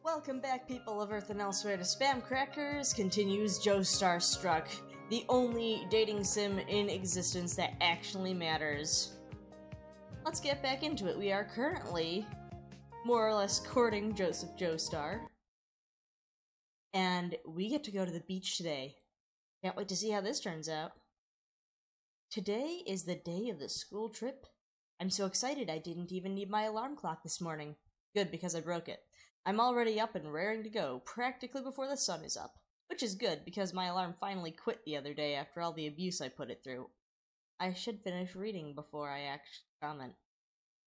Welcome back, people of Earth and elsewhere, to Spam Crackers continues Joestar Struck, the only dating sim in existence that actually matters. Let's get back into it. We are currently, more or less, courting Joseph Joestar. And we get to go to the beach today. Can't wait to see how this turns out. Today is the day of the school trip. I'm so excited I didn't even need my alarm clock this morning. Good, because I broke it. I'm already up and raring to go, practically before the sun is up. Which is good, because my alarm finally quit the other day after all the abuse I put it through. I should finish reading before I actually comment.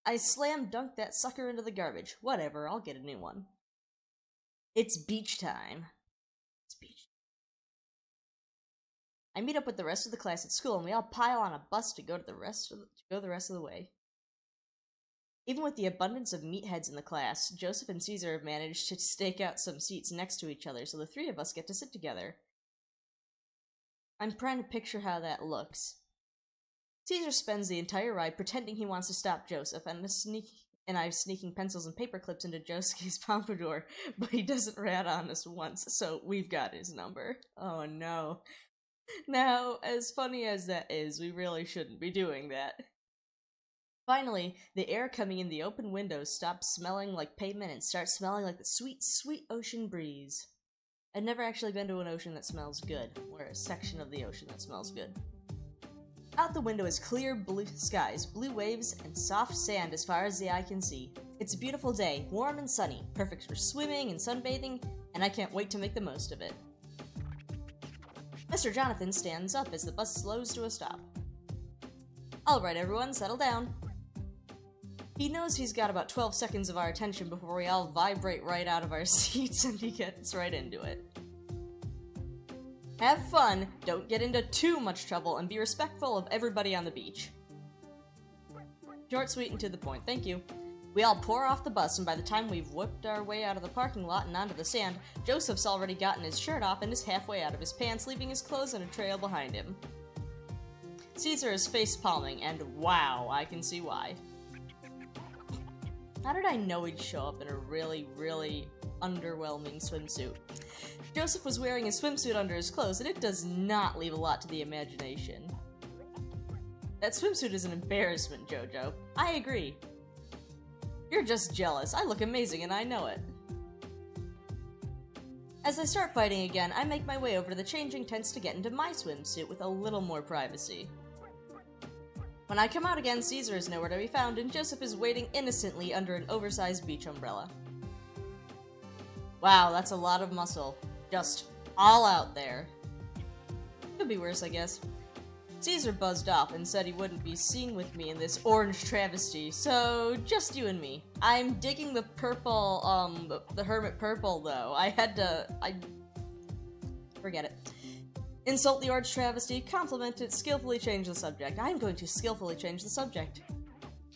I slam dunked that sucker into the garbage. Whatever, I'll get a new one. It's beach time. It's beach. I meet up with the rest of the class at school, and we all pile on a bus to go the rest of the way. Even with the abundance of meatheads in the class, Joseph and Caesar have managed to stake out some seats next to each other, so the three of us get to sit together. I'm trying to picture how that looks. Caesar spends the entire ride pretending he wants to stop Joseph, and I'm sneaking pencils and paper clips into Josuke's pompadour, but he doesn't rat on us once, so we've got his number. Oh no. Now, as funny as that is, we really shouldn't be doing that. Finally, the air coming in the open windows stops smelling like pavement and starts smelling like the sweet, sweet ocean breeze. I've never actually been to an ocean that smells good, or a section of the ocean that smells good. Out the window is clear blue skies, blue waves, and soft sand as far as the eye can see. It's a beautiful day, warm and sunny, perfect for swimming and sunbathing, and I can't wait to make the most of it. Mr. Jonathan stands up as the bus slows to a stop. Alright everyone, settle down. He knows he's got about 12 seconds of our attention before we all vibrate right out of our seats and he gets right into it. Have fun, don't get into too much trouble, and be respectful of everybody on the beach. Short, sweet, and to the point, thank you. We all pour off the bus, and by the time we've whipped our way out of the parking lot and onto the sand, Joseph's already gotten his shirt off and is halfway out of his pants, leaving his clothes in a trail behind him. Caesar is face-palming, and wow, I can see why. How did I know he'd show up in a really, really underwhelming swimsuit? Joseph was wearing a swimsuit under his clothes, and it does not leave a lot to the imagination. That swimsuit is an embarrassment, Jojo. I agree. You're just jealous. I look amazing and I know it. As I start fighting again, I make my way over to the changing tents to get into my swimsuit with a little more privacy. When I come out again, Caesar is nowhere to be found, and Joseph is waiting innocently under an oversized beach umbrella. Wow, that's a lot of muscle. Just all out there. Could be worse, I guess. Caesar buzzed off and said he wouldn't be seen with me in this orange travesty, so just you and me. I'm digging the purple, the hermit purple, though. Forget it. Insult the orange travesty, compliment it, skillfully change the subject. I'm going to skillfully change the subject.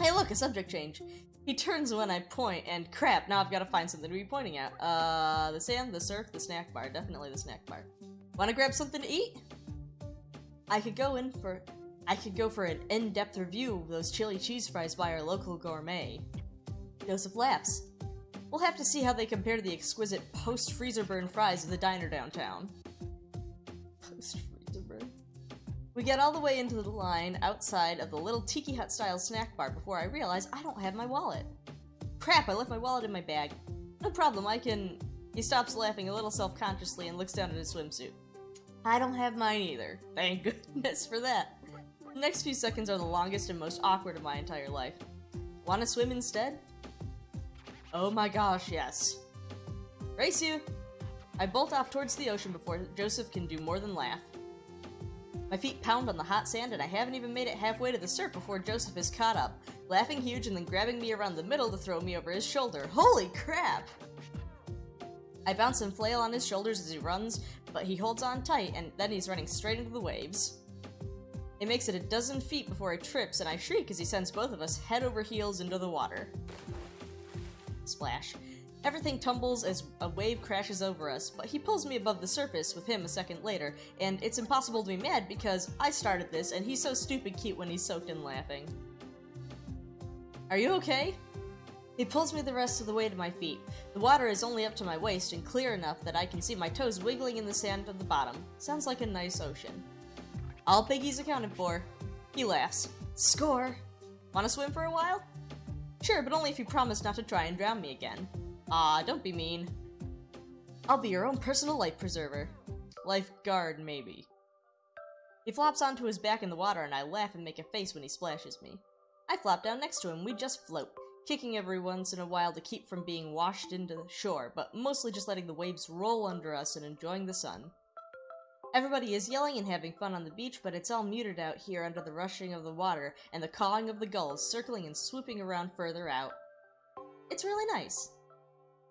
Hey look, a subject change. He turns when I point, and crap, now I've got to find something to be pointing at. The sand, the surf, the snack bar. Definitely the snack bar. Wanna grab something to eat? I could go for an in-depth review of those chili cheese fries by our local gourmet. Joseph laughs. We'll have to see how they compare to the exquisite post-freezer burn fries of the diner downtown. Post-freezer burn. We get all the way into the line outside of the little Tiki Hut style snack bar before I realize I don't have my wallet. Crap, I left my wallet in my bag. No problem, He stops laughing a little self-consciously and looks down at his swimsuit. I don't have mine either. Thank goodness for that. The next few seconds are the longest and most awkward of my entire life. Wanna swim instead? Oh my gosh, yes. Race you! I bolt off towards the ocean before Joseph can do more than laugh. My feet pound on the hot sand, and I haven't even made it halfway to the surf before Joseph is caught up, laughing huge and then grabbing me around the middle to throw me over his shoulder. Holy crap! I bounce and flail on his shoulders as he runs, but he holds on tight, and then he's running straight into the waves. It makes it a dozen feet before he trips, and I shriek as he sends both of us head over heels into the water. Splash. Everything tumbles as a wave crashes over us, but he pulls me above the surface with him a second later, and it's impossible to be mad because I started this, and he's so stupid cute when he's soaked in laughing. Are you okay? He pulls me the rest of the way to my feet. The water is only up to my waist and clear enough that I can see my toes wiggling in the sand at the bottom. Sounds like a nice ocean. All piggies accounted for. He laughs. Score! Wanna swim for a while? Sure, but only if you promise not to try and drown me again. Aw, don't be mean. I'll be your own personal life preserver. Lifeguard, maybe. He flops onto his back in the water and I laugh and make a face when he splashes me. I flop down next to him, we just float, kicking every once in a while to keep from being washed into the shore, but mostly just letting the waves roll under us and enjoying the sun. Everybody is yelling and having fun on the beach, but it's all muted out here under the rushing of the water and the cawing of the gulls circling and swooping around further out. It's really nice.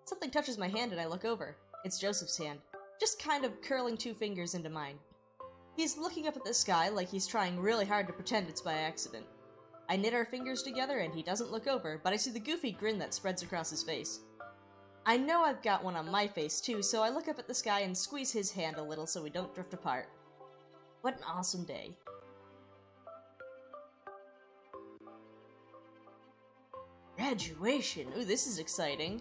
Something touches my hand and I look over. It's Joseph's hand, just kind of curling 2 fingers into mine. He's looking up at the sky like he's trying really hard to pretend it's by accident. I knit our fingers together and he doesn't look over, but I see the goofy grin that spreads across his face. I know I've got one on my face too, so I look up at the sky and squeeze his hand a little so we don't drift apart. What an awesome day. Graduation! Ooh, this is exciting.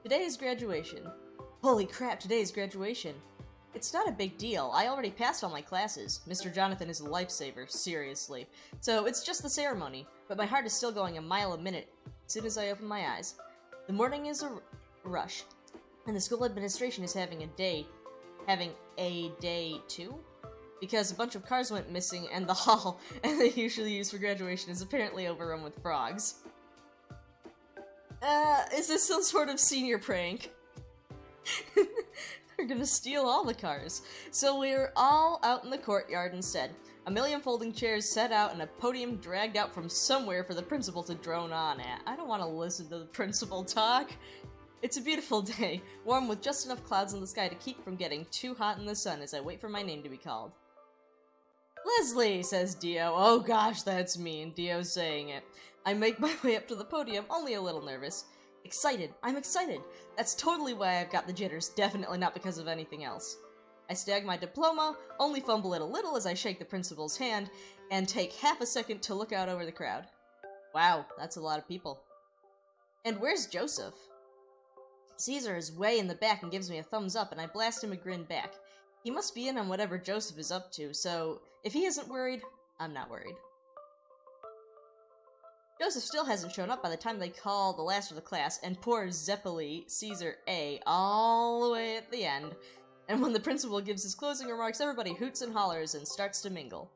Today is graduation. Holy crap, today is graduation. It's not a big deal. I already passed all my classes. Mr. Jonathan is a lifesaver, seriously. So it's just the ceremony, but my heart is still going a mile a minute as soon as I open my eyes. The morning is a rush, and the school administration is having a day too? Because a bunch of cars went missing and the hall they usually use for graduation is apparently overrun with frogs. Is this some sort of senior prank? They're gonna steal all the cars. So we're all out in the courtyard instead. A million folding chairs set out and a podium dragged out from somewhere for the principal to drone on at. I don't want to listen to the principal talk. It's a beautiful day, warm with just enough clouds in the sky to keep from getting too hot in the sun as I wait for my name to be called. Leslie, says Dio. Oh gosh, that's mean. Dio's saying it. I make my way up to the podium, only a little nervous. Excited. I'm excited. That's totally why I've got the jitters, definitely not because of anything else. I snag my diploma, only fumble it a little as I shake the principal's hand, and take half a second to look out over the crowd. Wow, that's a lot of people. And where's Joseph? Caesar is way in the back and gives me a thumbs up, and I blast him a grin back. He must be in on whatever Joseph is up to, so if he isn't worried, I'm not worried. Joseph still hasn't shown up by the time they call the last of the class, and poor Zeppeli, Caesar A, all the way at the end. And when the principal gives his closing remarks, everybody hoots and hollers and starts to mingle.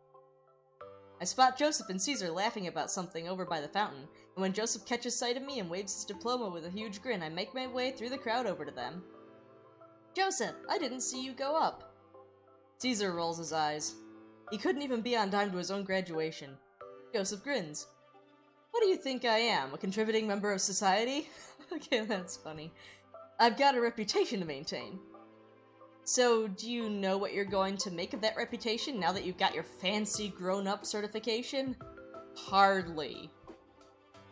I spot Joseph and Caesar laughing about something over by the fountain, and when Joseph catches sight of me and waves his diploma with a huge grin, I make my way through the crowd over to them. Joseph, I didn't see you go up. Caesar rolls his eyes. He couldn't even be on time to his own graduation. Joseph grins. What do you think I am, a contributing member of society? Okay, that's funny. I've got a reputation to maintain. So, do you know what you're going to make of that reputation now that you've got your fancy grown-up certification? Hardly.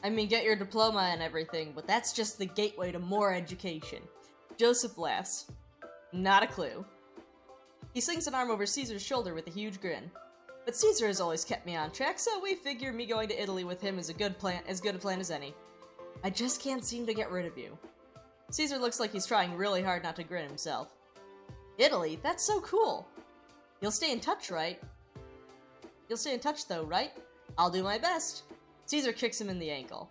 I mean, get your diploma and everything, but that's just the gateway to more education. Joseph laughs. Not a clue. He slings an arm over Caesar's shoulder with a huge grin. But Caesar has always kept me on track, so we figure me going to Italy with him is as good a plan as any. I just can't seem to get rid of you. Caesar looks like he's trying really hard not to grin himself. Italy? That's so cool! You'll stay in touch, right? You'll stay in touch though, right? I'll do my best. Caesar kicks him in the ankle.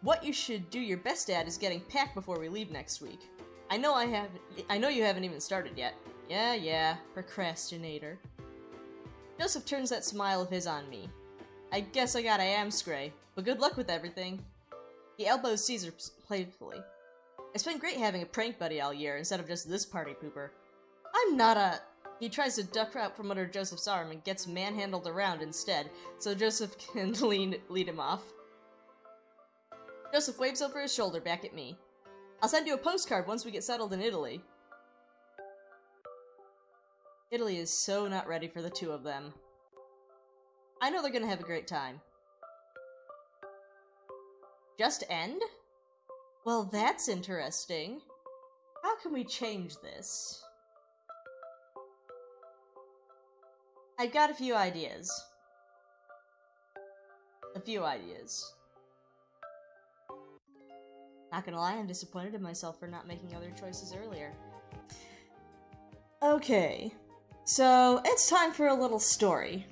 What you should do your best at is getting packed before we leave next week. I know you haven't even started yet. Yeah, procrastinator. Joseph turns that smile of his on me. I guess I gotta amscray, but good luck with everything. He elbows Caesar playfully. It's been great having a prank buddy all year instead of just this party pooper. I'm not a... He tries to duck out from under Joseph's arm and gets manhandled around instead, so Joseph can lead him off. Joseph waves over his shoulder back at me. I'll send you a postcard once we get settled in Italy. Italy is so not ready for the two of them. I know they're gonna have a great time. Just end? Well, that's interesting. How can we change this? I've got a few ideas. Not gonna lie, I'm disappointed in myself for not making other choices earlier. Okay, so it's time for a little story.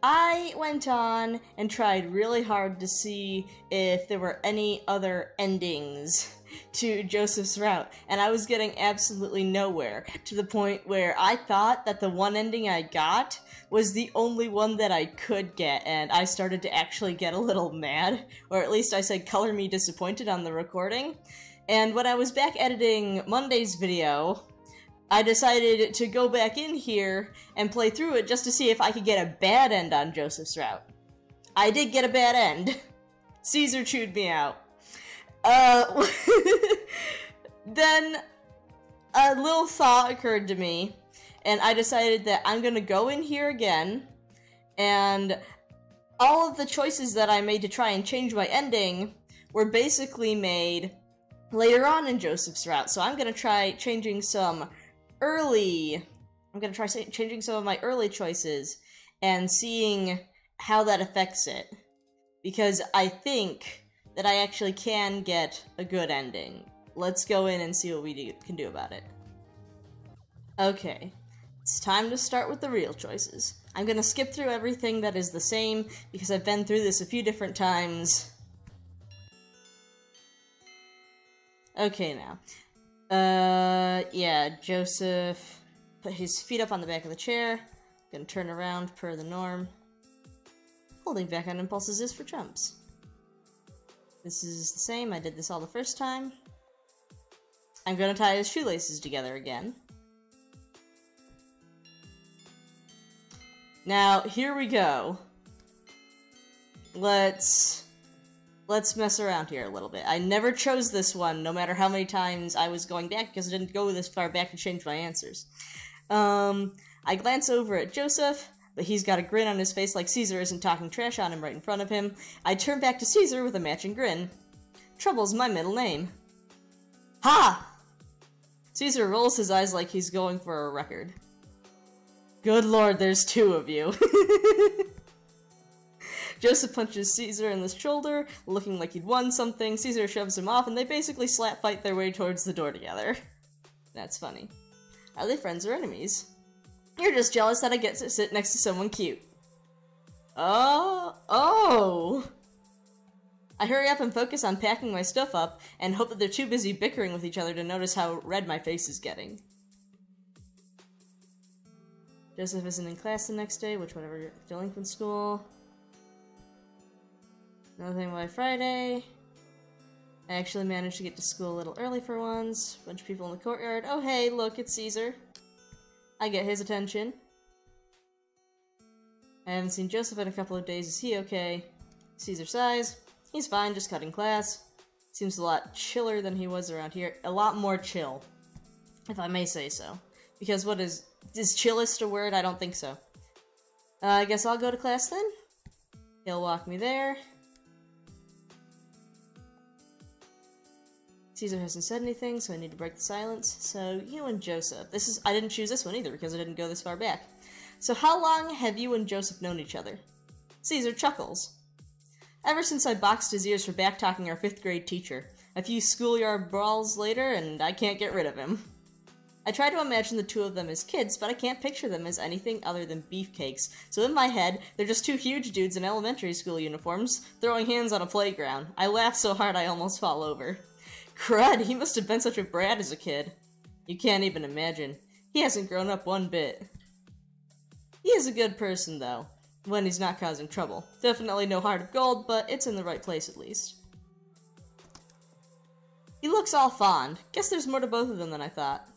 I went on and tried really hard to see if there were any other endings to Joseph's route, and I was getting absolutely nowhere, to the point where I thought that the one ending I got was the only one that I could get, and I started to actually get a little mad, or at least I said color me disappointed on the recording. And when I was back editing Monday's video, I decided to go back in here and play through it just to see if I could get a bad end on Joseph's route. I did get a bad end. Caesar chewed me out. Then a little thought occurred to me, and I decided that I'm gonna go in here again, and all of the choices that I made to try and change my ending were basically made later on in Joseph's route, so I'm gonna try changing some of my early choices and seeing how that affects it, because I think that I actually can get a good ending. Let's go in and see what we can do about it. Okay, it's time to start with the real choices. I'm gonna skip through everything that is the same, because I've been through this a few different times. Okay, now. Yeah, Joseph put his feet up on the back of the chair. Gonna turn around per the norm. Holding back on impulses is for chumps. This is the same, I did this all the first time. I'm gonna tie his shoelaces together again. Now, here we go. Let's mess around here a little bit. I never chose this one, no matter how many times I was going back, because I didn't go this far back to change my answers. I glance over at Joseph, but he's got a grin on his face like Caesar isn't talking trash on him right in front of him. I turn back to Caesar with a matching grin. Trouble's my middle name. Ha! Caesar rolls his eyes like he's going for a record. Good lord, there's two of you. Joseph punches Caesar in the shoulder, looking like he'd won something. Caesar shoves him off, and they basically slap fight their way towards the door together. That's funny. Are they friends or enemies? You're just jealous that I get to sit next to someone cute. Oh! I hurry up and focus on packing my stuff up, and hope that they're too busy bickering with each other to notice how red my face is getting. Joseph isn't in class the next day, which whatever, delinquent school. Nothing by Friday. I actually managed to get to school a little early for once. Bunch of people in the courtyard. Oh hey, look, it's Caesar. I get his attention. I haven't seen Joseph in a couple of days. Is he okay? Caesar sighs. He's fine, just cutting class. Seems a lot chiller than he was around here. A lot more chill, if I may say so. Because what is chillest a word? I don't think so. I guess I'll go to class then. He'll walk me there. Caesar hasn't said anything, so I need to break the silence. So, you and Joseph. I didn't choose this one either, because I didn't go this far back. So how long have you and Joseph known each other? Caesar chuckles. Ever since I boxed his ears for back-talking our 5th grade teacher. A few schoolyard brawls later, and I can't get rid of him. I try to imagine the two of them as kids, but I can't picture them as anything other than beefcakes. So in my head, they're just two huge dudes in elementary school uniforms, throwing hands on a playground. I laugh so hard I almost fall over. Crud, he must have been such a brat as a kid. You can't even imagine. He hasn't grown up one bit. He is a good person, though, when he's not causing trouble. Definitely no heart of gold, but it's in the right place at least. He looks all fond. Guess there's more to both of them than I thought.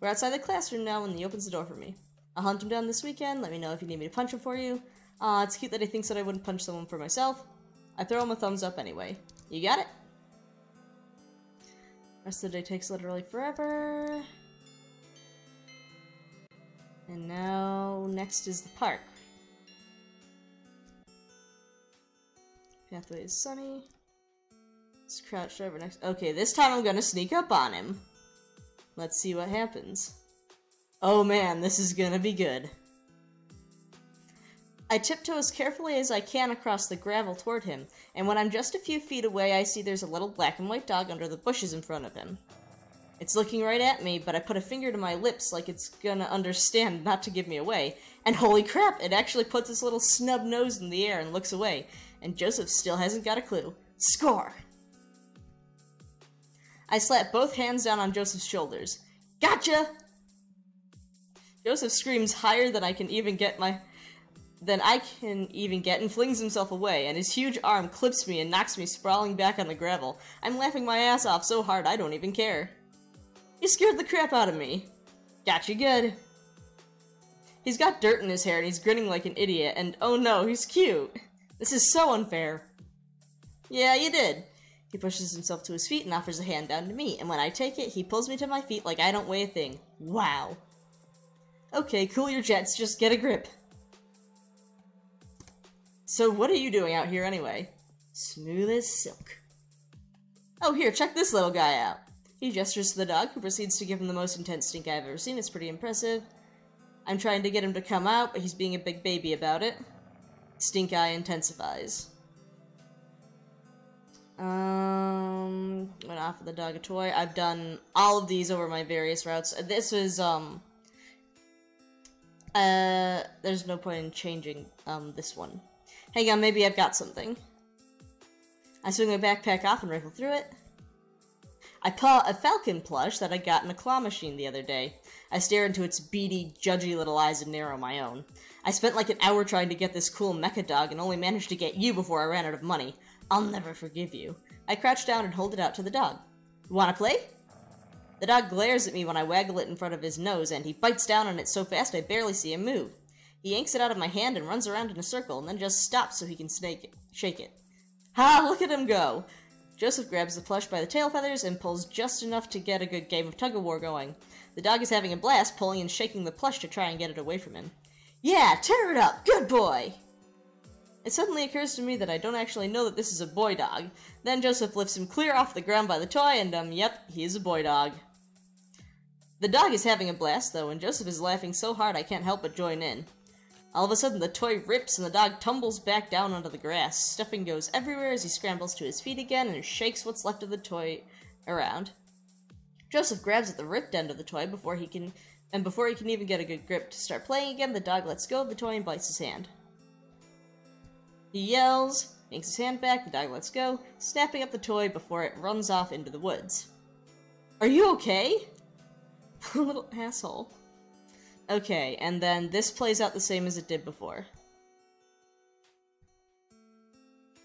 We're outside the classroom now when he opens the door for me. I'll hunt him down this weekend. Let me know if you need me to punch him for you. Aw, it's cute that he thinks that I wouldn't punch someone for myself. I throw him a thumbs up anyway. You got it? Rest of the day takes literally forever. And now, next is the park. Pathway is sunny. Just crouched over next. Okay, this time I'm gonna sneak up on him. Let's see what happens. Oh man, this is gonna be good. I tiptoe as carefully as I can across the gravel toward him, and when I'm just a few feet away, I see there's a little black and white dog under the bushes in front of him. It's looking right at me, but I put a finger to my lips like it's gonna understand not to give me away, and holy crap, it actually puts its little snub nose in the air and looks away, and Joseph still hasn't got a clue. Score! I slap both hands down on Joseph's shoulders. Gotcha! Joseph screams higher than I can even get and flings himself away, and his huge arm clips me and knocks me sprawling back on the gravel. I'm laughing my ass off so hard I don't even care. He scared the crap out of me. Gotcha good. He's got dirt in his hair and he's grinning like an idiot, and oh no, he's cute. This is so unfair. Yeah, you did. He pushes himself to his feet and offers a hand down to me, and when I take it, he pulls me to my feet like I don't weigh a thing. Wow. Okay, cool your jets, just get a grip. So what are you doing out here anyway? Smooth as silk. Oh, here, check this little guy out. He gestures to the dog, who proceeds to give him the most intense stink I've ever seen. It's pretty impressive. I'm trying to get him to come out, but he's being a big baby about it. Stink eye intensifies. Went off with the dog a toy. I've done all of these over my various routes. This was, there's no point in changing, this one. Hang on, maybe I've got something. I swing my backpack off and rifle through it. I pull a falcon plush that I got in a claw machine the other day. I stare into its beady, judgy little eyes and narrow my own. I spent like an hour trying to get this cool mecha dog and only managed to get you before I ran out of money. I'll never forgive you. I crouch down and hold it out to the dog. Wanna play? The dog glares at me when I waggle it in front of his nose, and he bites down on it so fast I barely see him move. He yanks it out of my hand and runs around in a circle, and then just stops so he can shake it. Ha! Look at him go! Joseph grabs the plush by the tail feathers and pulls just enough to get a good game of tug-of-war going. The dog is having a blast, pulling and shaking the plush to try and get it away from him. Yeah, tear it up! Good boy! It suddenly occurs to me that I don't actually know that this is a boy dog. Then Joseph lifts him clear off the ground by the toy, and yep, he is a boy dog. The dog is having a blast, though, and Joseph is laughing so hard I can't help but join in. All of a sudden, the toy rips and the dog tumbles back down onto the grass. Stuffing goes everywhere as he scrambles to his feet again and shakes what's left of the toy around. Joseph grabs at the ripped end of the toy before he can even get a good grip to start playing again. The dog lets go of the toy and bites his hand. He yells, yanks his hand back, the dog lets go, snapping up the toy before it runs off into the woods. Are you okay? Little asshole. Okay, and then this plays out the same as it did before.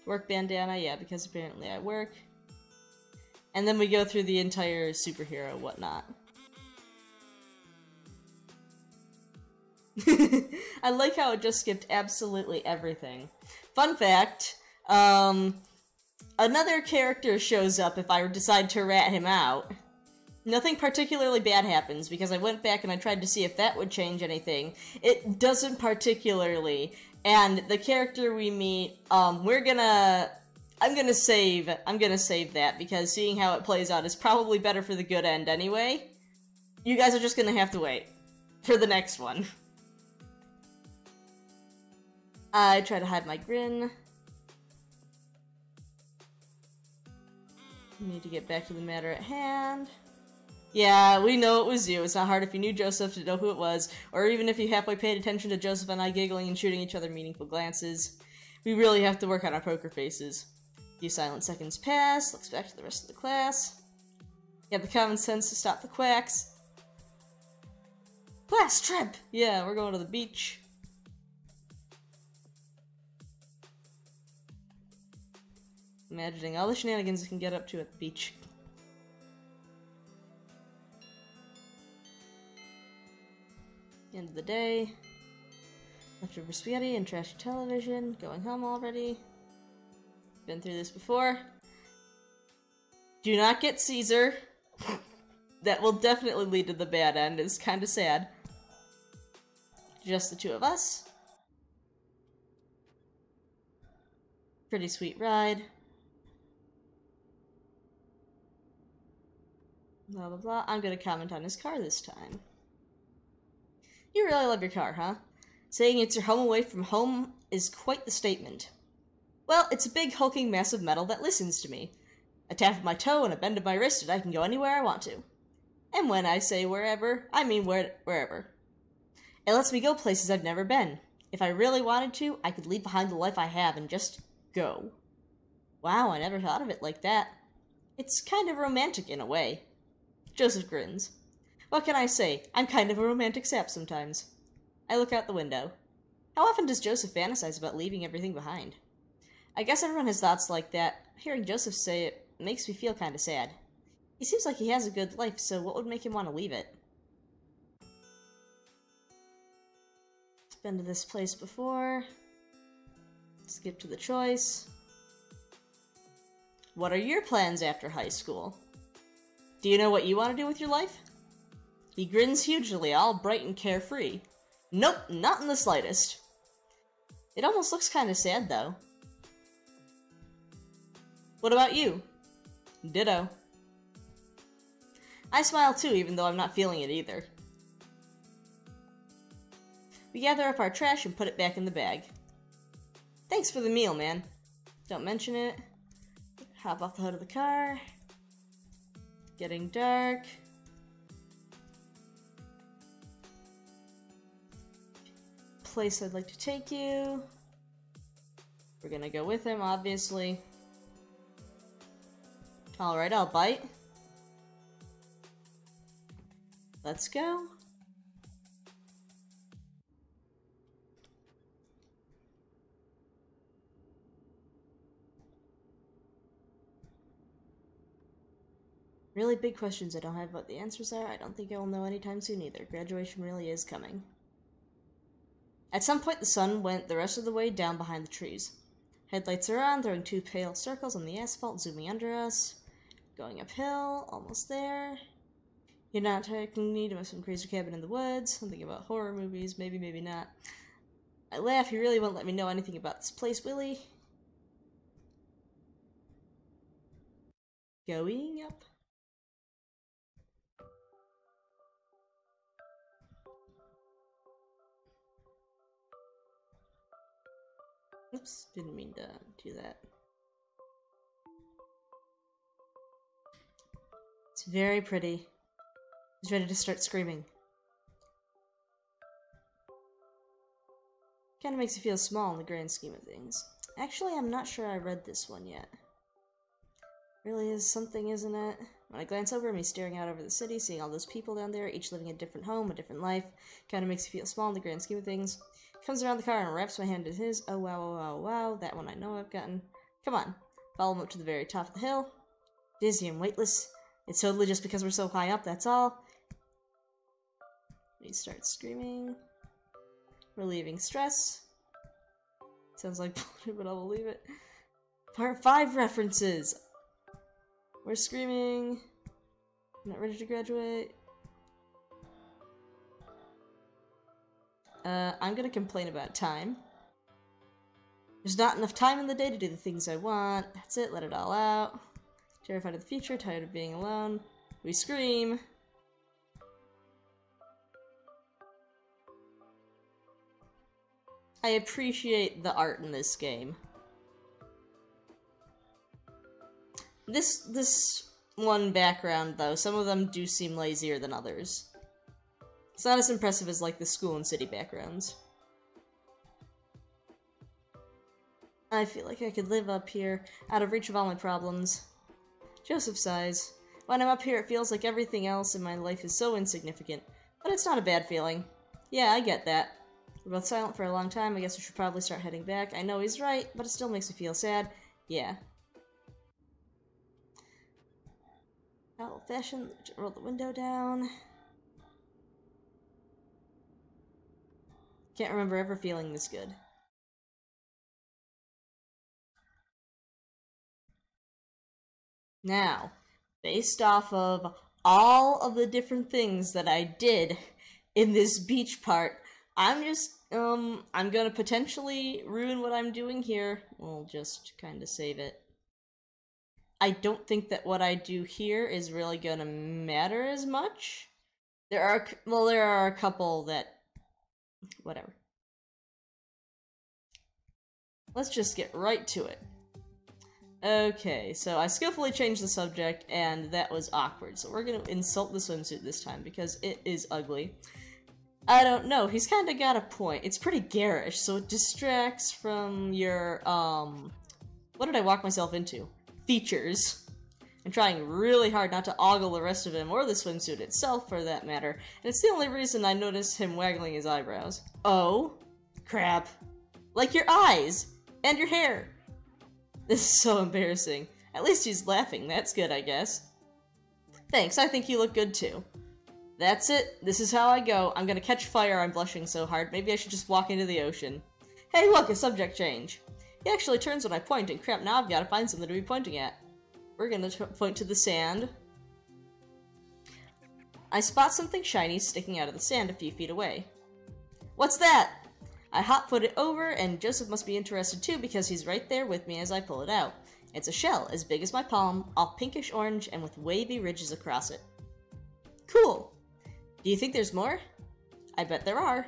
Work bandana, yeah, because apparently I work. And then we go through the entire superhero whatnot. I like how it just skipped absolutely everything. Fun fact, another character shows up if I decide to rat him out. Nothing particularly bad happens, because I went back and I tried to see if that would change anything. It doesn't particularly, and the character we meet, I'm gonna save that, because seeing how it plays out is probably better for the good end anyway. You guys are just gonna have to wait for the next one. I try to hide my grin. Need to get back to the matter at hand. Yeah, we know it was you. It's not hard if you knew Joseph to know who it was, or even if you halfway paid attention to Joseph and I giggling and shooting each other meaningful glances. We really have to work on our poker faces. A few silent seconds pass, looks back to the rest of the class. You have the common sense to stop the quacks. Class trip! Yeah, we're going to the beach. Imagining all the shenanigans we can get up to at the beach. End of the day. Leftover spaghetti and trashy television. Going home already. Been through this before. Do not get Caesar. That will definitely lead to the bad end. It's kind of sad. Just the two of us. Pretty sweet ride. Blah blah blah. I'm gonna comment on his car this time. You really love your car, huh? Saying it's your home away from home is quite the statement. Well, it's a big, hulking mass of metal that listens to me. A tap of my toe and a bend of my wrist and I can go anywhere I want to. And when I say wherever, I mean wherever. It lets me go places I've never been. If I really wanted to, I could leave behind the life I have and just go. Wow, I never thought of it like that. It's kind of romantic in a way. Joseph grins. What can I say? I'm kind of a romantic sap sometimes. I look out the window. How often does Joseph fantasize about leaving everything behind? I guess everyone has thoughts like that. Hearing Joseph say it makes me feel kind of sad. He seems like he has a good life, so what would make him want to leave it? Been to this place before. Skip to the choice. What are your plans after high school? Do you know what you want to do with your life? He grins hugely, all bright and carefree. Nope, not in the slightest. It almost looks kind of sad, though. What about you? Ditto. I smile too, even though I'm not feeling it either. We gather up our trash and put it back in the bag. Thanks for the meal, man. Don't mention it. Hop off the hood of the car. Getting dark. Place I'd like to take you. We're gonna go with him, obviously. Alright, I'll bite. Let's go. Really big questions I don't have what the answers are. I don't think I will know anytime soon either. Graduation really is coming. At some point the sun went the rest of the way down behind the trees. Headlights are on, throwing two pale circles on the asphalt, zooming under us. Going uphill, almost there. You're not taking me to some crazy cabin in the woods. Something about horror movies, maybe, maybe not. I laugh, you really won't let me know anything about this place, will he? Going up. Oops, didn't mean to do that. It's very pretty. He's ready to start screaming. Kinda makes you feel small in the grand scheme of things. Actually, I'm not sure I read this one yet. Really is something, isn't it? When I glance over him, he's staring out over the city, seeing all those people down there, each living a different home, a different life. Kinda makes you feel small in the grand scheme of things. Comes around the car and wraps my hand in his. Oh, wow, wow, wow, wow. That one I know I've gotten. Come on. Follow him up to the very top of the hill. Dizzy and weightless. It's totally just because we're so high up, that's all. He starts screaming. Relieving stress. Sounds like bullshit, but I'll believe it. Part 5 references. We're screaming. I'm not ready to graduate. I'm gonna complain about time. There's not enough time in the day to do the things I want. That's it, let it all out. Terrified of the future, tired of being alone. We scream. I appreciate the art in this game. This one background, though, some of them do seem lazier than others. It's not as impressive as, like, the school and city backgrounds. I feel like I could live up here, out of reach of all my problems. Joseph sighs. When I'm up here, it feels like everything else in my life is so insignificant. But it's not a bad feeling. Yeah, I get that. We're both silent for a long time. I guess we should probably start heading back. I know he's right, but it still makes me feel sad. Yeah. Old-fashioned. Roll the window down. Can't remember ever feeling this good. Now, based off of all of the different things that I did in this beach part, I'm gonna potentially ruin what I'm doing here. We'll just kind of save it. I don't think that what I do here is really gonna matter as much. There are a couple that... whatever. let's just get right to it. Okay, so I skillfully changed the subject, and that was awkward. So we're gonna insult the swimsuit this time, because it is ugly. I don't know, he's kinda got a point. It's pretty garish, so it distracts from your, what did I walk myself into? Features. I'm trying really hard not to ogle the rest of him, or the swimsuit itself, for that matter, and it's the only reason I notice him waggling his eyebrows. Oh, crap. Like your eyes! And your hair! This is so embarrassing. At least he's laughing, that's good, I guess. Thanks, I think you look good too. That's it, this is how I go. I'm gonna catch fire, I'm blushing so hard. Maybe I should just walk into the ocean. Hey look, a subject change. He actually turns when I point, and crap, now I've gotta find something to be pointing at. We're gonna point to the sand. I spot something shiny sticking out of the sand a few feet away. What's that? I hot-foot it over, and Joseph must be interested too because he's right there with me as I pull it out. It's a shell, as big as my palm, all pinkish-orange and with wavy ridges across it. Cool! Do you think there's more? I bet there are.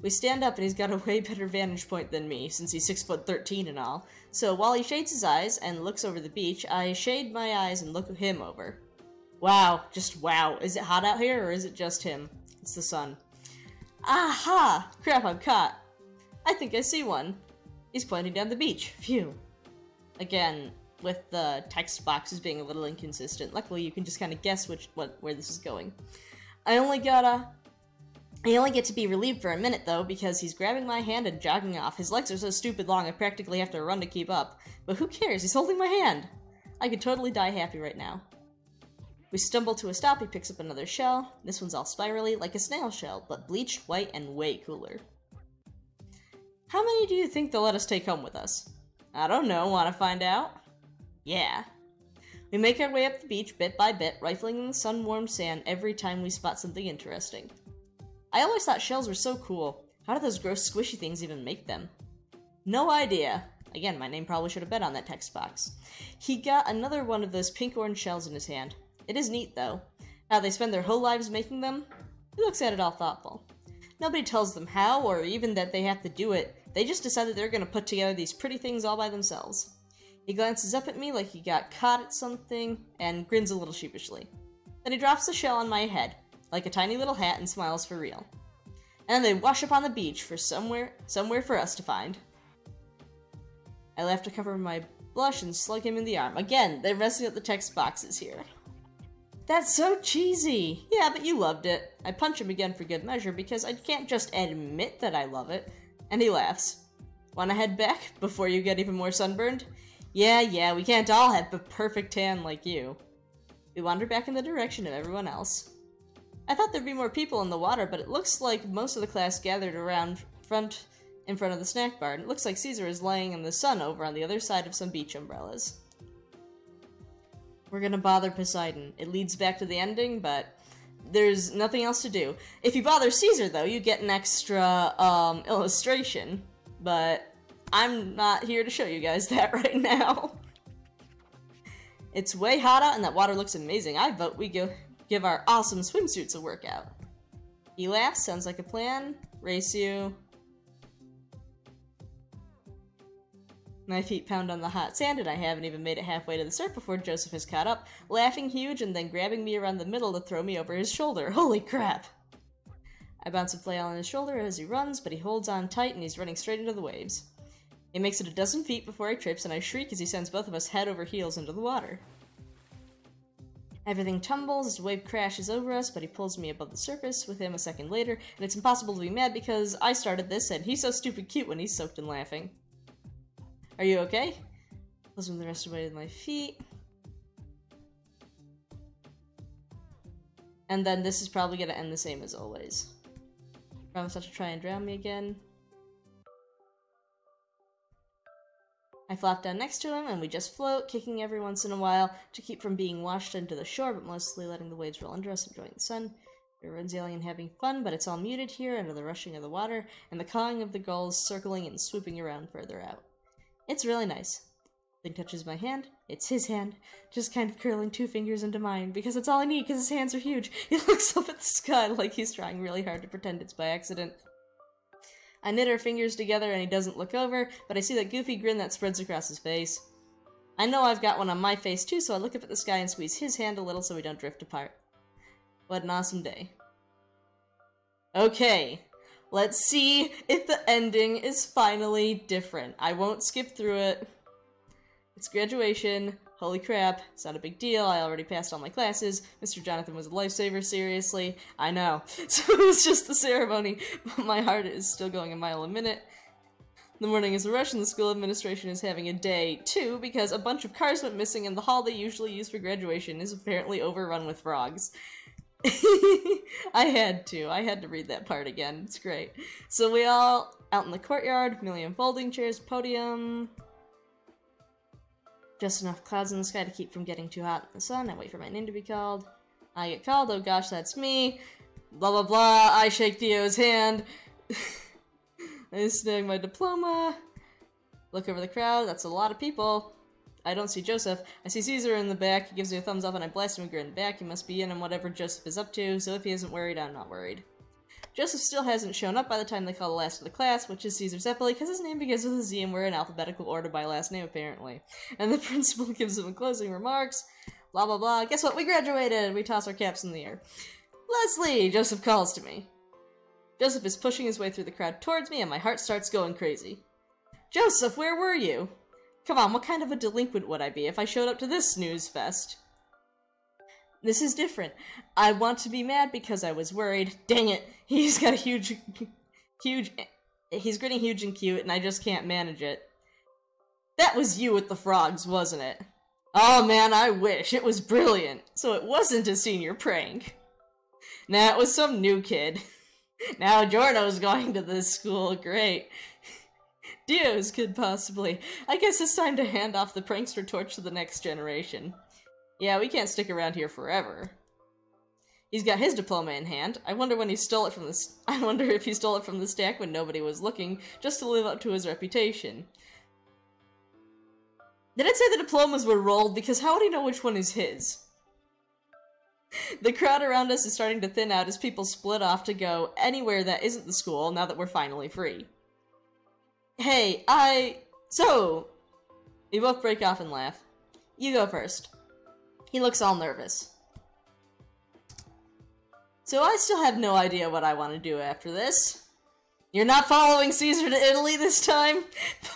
We stand up and he's got a way better vantage point than me, since he's 6'13" and all. So while he shades his eyes and looks over the beach, I shade my eyes and look him over. Wow, just wow. Is it hot out here, or is it just him? It's the sun. Aha! Crap, I'm caught. I think I see one. He's pointing down the beach. Phew. Again, with the text boxes being a little inconsistent. Luckily, you can just kind of guess where this is going. I only get to be relieved for a minute, though, because he's grabbing my hand and jogging off. His legs are so stupid long, I practically have to run to keep up. But who cares? He's holding my hand. I could totally die happy right now. We stumble to a stop. He picks up another shell. This one's all spirally, like a snail shell, but bleached white and way cooler. How many do you think they'll let us take home with us? I don't know. Want to find out? Yeah. We make our way up the beach bit by bit, rifling in the sun-warmed sand every time we spot something interesting. I always thought shells were so cool. How do those gross squishy things even make them? No idea. Again, my name probably should have been on that text box. He got another one of those pink-orange shells in his hand. It is neat, though. How they spend their whole lives making them? He looks at it all thoughtful. Nobody tells them how, or even that they have to do it. They just decide that they're going to put together these pretty things all by themselves. He glances up at me like he got caught at something, and grins a little sheepishly. Then he drops the shell on my head, like a tiny little hat, and smiles for real. And then they wash up on the beach for somewhere for us to find. I laugh to cover my blush and slug him in the arm. Again, they're messing up the text boxes here. That's so cheesy! Yeah, but you loved it. I punch him again for good measure because I can't just admit that I love it. And he laughs. Wanna head back before you get even more sunburned? Yeah, we can't all have a perfect tan like you. We wander back in the direction of everyone else. I thought there'd be more people in the water, but it looks like most of the class gathered around in front of the snack bar, and it looks like Caesar is laying in the sun over on the other side of some beach umbrellas. We're gonna bother Poseidon. It leads back to the ending, but there's nothing else to do. If you bother Caesar, though, you get an extra, illustration, but I'm not here to show you guys that right now. It's way hot out and that water looks amazing. I vote we give our awesome swimsuits a workout. He laughs, sounds like a plan. Race you. My feet pound on the hot sand, and I haven't even made it halfway to the surf before Joseph has caught up, laughing huge and then grabbing me around the middle to throw me over his shoulder. Holy crap! I bounce a flail on his shoulder as he runs, but he holds on tight and he's running straight into the waves. He makes it a dozen feet before he trips, and I shriek as he sends both of us head over heels into the water. Everything tumbles as a wave crashes over us, but he pulls me above the surface with him a second later, and it's impossible to be mad because I started this, and he's so stupid cute when he's soaked in laughing. Are you okay? Pulls me the rest of the way to my feet. And then this is probably gonna end the same as always. Promise not to try and drown me again. I flop down next to him, and we just float, kicking every once in a while to keep from being washed into the shore, but mostly letting the waves roll under us, enjoying the sun. Everyone's yelling and having fun, but it's all muted here under the rushing of the water, and the cawing of the gulls circling and swooping around further out. It's really nice. Then touches my hand. It's his hand, just kind of curling 2 fingers into mine, because it's all I need, because his hands are huge. He looks up at the sky like he's trying really hard to pretend it's by accident. I knit our fingers together and he doesn't look over, but I see that goofy grin that spreads across his face. I know I've got one on my face too, so I look up at the sky and squeeze his hand a little so we don't drift apart. What an awesome day. Okay, let's see if the ending is finally different. I won't skip through it. It's graduation. Holy crap, it's not a big deal. I already passed all my classes. Mr. Jonathan was a lifesaver, seriously. I know. So it was just the ceremony, but my heart is still going a mile a minute. The morning is a rush and the school administration is having a day, too, because a bunch of cars went missing and the hall they usually use for graduation is apparently overrun with frogs. I had to read that part again. It's great. So we all out in the courtyard, million folding chairs, podium. Just enough clouds in the sky to keep from getting too hot in the sun. I wait for my name to be called. I get called. Oh gosh, that's me. Blah blah blah. I shake Theo's hand. I snag my diploma. Look over the crowd. That's a lot of people. I don't see Joseph. I see Caesar in the back. He gives me a thumbs up and I blast him a grin back. He must be in on whatever Joseph is up to, so if he isn't worried, I'm not worried. Joseph still hasn't shown up by the time they call the last of the class, which is Caesar Zeppeli, because his name begins with a Z and we're in alphabetical order by last name, apparently. And the principal gives him closing remarks. Blah blah blah. Guess what? We graduated! We toss our caps in the air. Leslie! Joseph calls to me. Joseph is pushing his way through the crowd towards me and my heart starts going crazy. Joseph, where were you? Come on, what kind of a delinquent would I be if I showed up to this snooze fest? This is different. I want to be mad because I was worried. Dang it, he's got a huge, he's grinning huge and cute and I just can't manage it. That was you with the frogs, wasn't it? Oh man, I wish. It was brilliant. So it wasn't a senior prank. Nah, it was some new kid. Now Giorno's going to this school, great. Dio's kid, possibly. I guess it's time to hand off the prankster torch to the next generation. Yeah, we can't stick around here forever. He's got his diploma in hand. I wonder when he stole it from the I wonder if he stole it from the stack when nobody was looking, just to live up to his reputation. Did it say the diplomas were rolled? Because how would he know which one is his? The crowd around us is starting to thin out as people split off to go anywhere that isn't the school now that we're finally free. Hey, So! We both break off and laugh. You go first. He looks all nervous. So I still have no idea what I want to do after this. You're not following Caesar to Italy this time?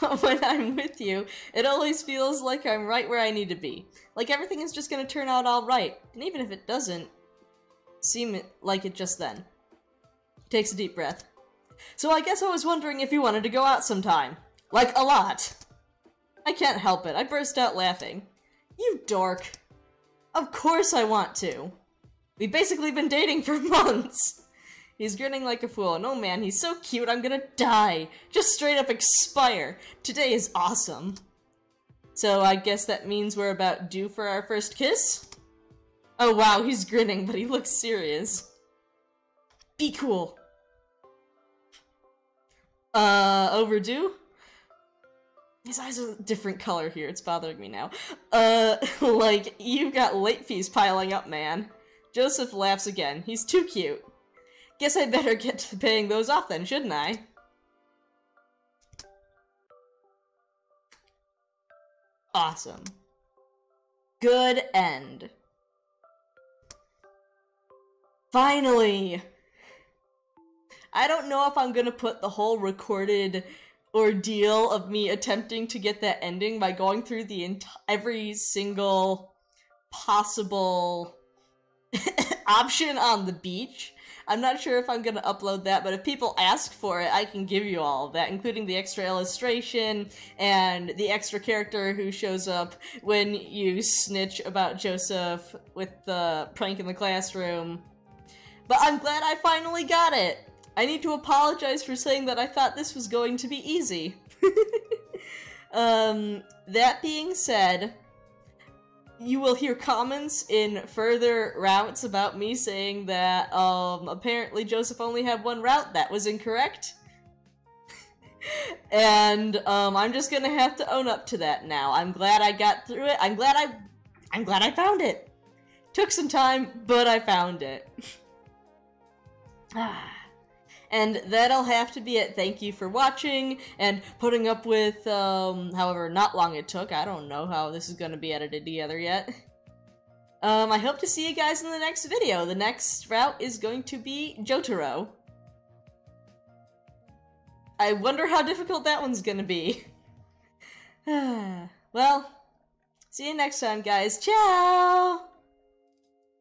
But when I'm with you, it always feels like I'm right where I need to be. Like everything is just gonna turn out alright. And even if it doesn't seem like it just then. He takes a deep breath. So I guess I was wondering if you wanted to go out sometime. Like, a lot. I can't help it. I burst out laughing. You dork. Of course I want to. We've basically been dating for months. He's grinning like a fool, and oh man, he's so cute, I'm gonna die. Just straight up expire. Today is awesome. So I guess that means we're about due for our first kiss? Oh wow, he's grinning, but he looks serious. Be cool. Overdue? His eyes are a different color here, it's bothering me now. Like, you've got late fees piling up, man. Joseph laughs again. He's too cute. Guess I better get to paying those off then, shouldn't I? Awesome. Good end. Finally! I don't know if I'm gonna put the whole recorded ordeal of me attempting to get that ending by going through the every single possible option on the beach. I'm not sure if I'm gonna upload that, but if people ask for it, I can give you all of that, including the extra illustration and the extra character who shows up when you snitch about Joseph with the prank in the classroom. But I'm glad I finally got it! I need to apologize for saying that I thought this was going to be easy. That being said, you will hear comments in further routes about me saying that, apparently Joseph only had one route. That was incorrect. And, I'm just gonna have to own up to that now. I'm glad I got through it. I'm glad I found it. Took some time, but I found it. And that'll have to be it. Thank you for watching and putting up with, however not long it took. I don't know how this is going to be edited together yet. I hope to see you guys in the next video. The next route is going to be Jotaro. I wonder how difficult that one's gonna be. Well, see you next time, guys. Ciao!